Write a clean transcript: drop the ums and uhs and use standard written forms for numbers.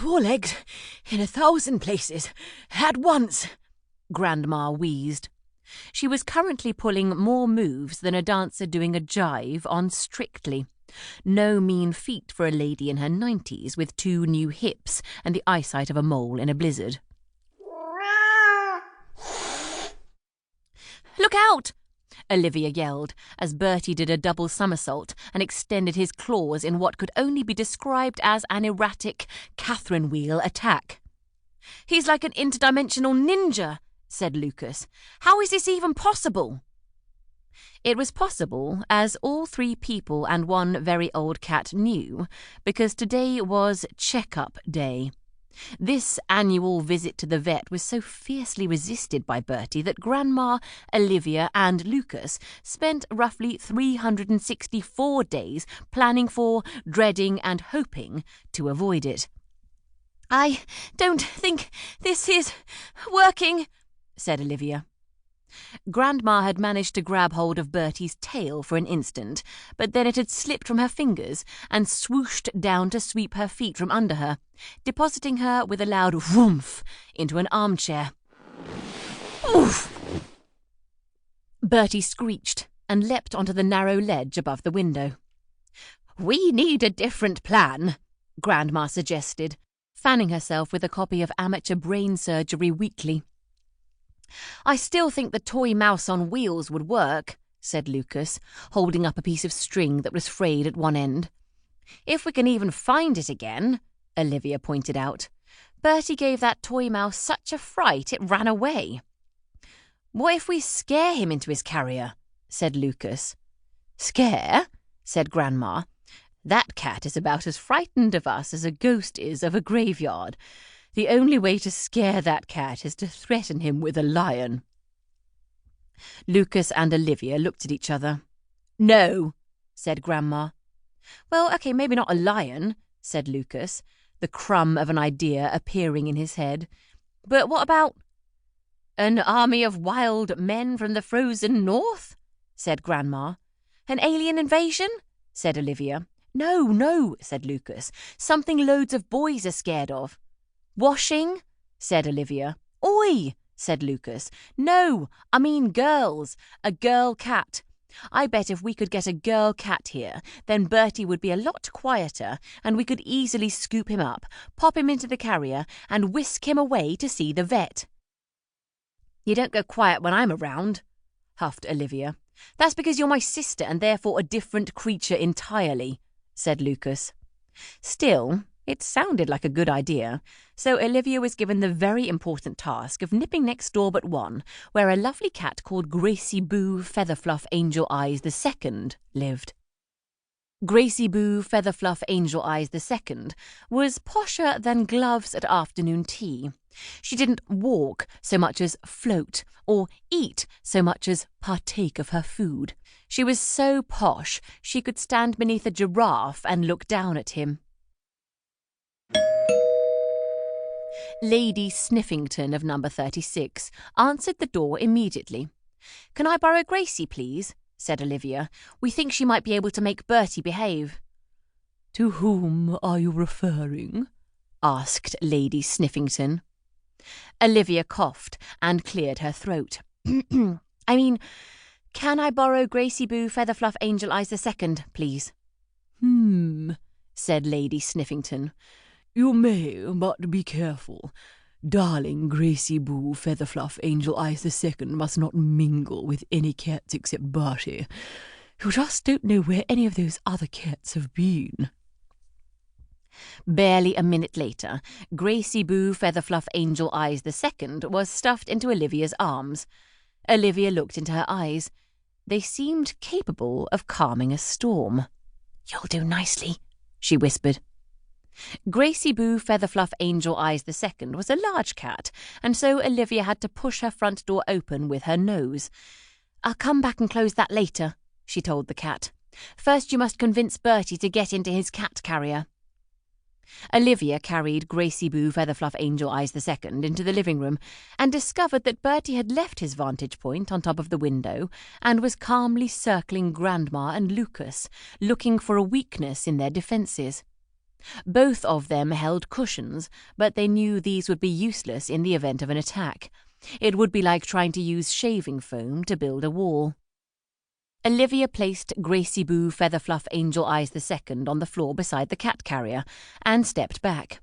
4 legs in 1,000 places at once, Grandma wheezed. She was currently pulling more moves than a dancer doing a jive on Strictly. No mean feat for a lady in her 90s with 2 new hips and the eyesight of a mole in a blizzard. "Look out!" Olivia yelled, as Bertie did a double somersault and extended his claws in what could only be described as an erratic Catherine wheel attack. "He's like an interdimensional ninja," said Lucas. "How is this even possible?" It was possible, as all 3 people and 1 very old cat knew, because today was check-up day. This annual visit to the vet was so fiercely resisted by Bertie that Grandma, Olivia and Lucas spent roughly 364 days planning for, dreading and hoping to avoid it. "I don't think this is working," said Olivia. Grandma had managed to grab hold of Bertie's tail for an instant, but then it had slipped from her fingers and swooshed down to sweep her feet from under her, depositing her with a loud whoomph into an armchair. "Oof!" Bertie screeched and leapt onto the narrow ledge above the window. "We need a different plan," Grandma suggested, fanning herself with a copy of Amateur Brain Surgery Weekly. "I still think the toy mouse on wheels would work," said Lucas, holding up a piece of string that was frayed at one end. "If we can even find it again," Olivia pointed out. "Bertie gave that toy mouse such a fright it ran away." "What if we scare him into his carrier?" said Lucas. "Scare?" said Grandma. "That cat is about as frightened of us as a ghost is of a graveyard. The only way to scare that cat is to threaten him with a lion." Lucas and Olivia looked at each other. "No," said Grandma. "Well, okay, maybe not a lion," said Lucas, the crumb of an idea appearing in his head. "But what about—" "An army of wild men from the frozen north?" said Grandma. "An alien invasion?" said Olivia. No, said Lucas. "Something loads of boys are scared of." "Washing?" said Olivia. "Oi!" said Lucas. "No, I mean girls. A girl cat. I bet if we could get a girl cat here, then Bertie would be a lot quieter and we could easily scoop him up, pop him into the carrier and whisk him away to see the vet." "You don't go quiet when I'm around," huffed Olivia. "That's because you're my sister and therefore a different creature entirely," said Lucas. Still, it sounded like a good idea, so Olivia was given the very important task of nipping next door but one, where a lovely cat called Gracie Boo Featherfluff Angel Eyes II lived. Gracie Boo Featherfluff Angel Eyes II was posher than gloves at afternoon tea. She didn't walk so much as float, or eat so much as partake of her food. She was so posh she could stand beneath a giraffe and look down at him. Lady Sniffington of number 36 answered the door immediately. "Can I borrow Gracie, please?" said Olivia. "We think she might be able to make Bertie behave." "To whom are you referring?" asked Lady Sniffington. Olivia coughed and cleared her throat. "I mean, can I borrow Gracie Boo Featherfluff Angel Eyes II, please?" Said Lady Sniffington. "You may, but be careful. Darling Gracie Boo Featherfluff Angel Eyes II must not mingle with any cats except Bertie. You just don't know where any of those other cats have been." Barely a minute later, Gracie Boo Featherfluff Angel Eyes II was stuffed into Olivia's arms. Olivia looked into her eyes. They seemed capable of calming a storm. "You'll do nicely," she whispered. Gracie Boo Featherfluff Angel Eyes II was a large cat, and so Olivia had to push her front door open with her nose. "I'll come back and close that later," she told the cat. "First you must convince Bertie to get into his cat carrier." Olivia carried Gracie Boo Featherfluff Angel Eyes II into the living room and discovered that Bertie had left his vantage point on top of the window and was calmly circling Grandma and Lucas, looking for a weakness in their defences. Both of them held cushions, but they knew these would be useless in the event of an attack. It would be like trying to use shaving foam to build a wall. Olivia placed Gracie Boo Featherfluff Angel Eyes II on the floor beside the cat carrier and stepped back.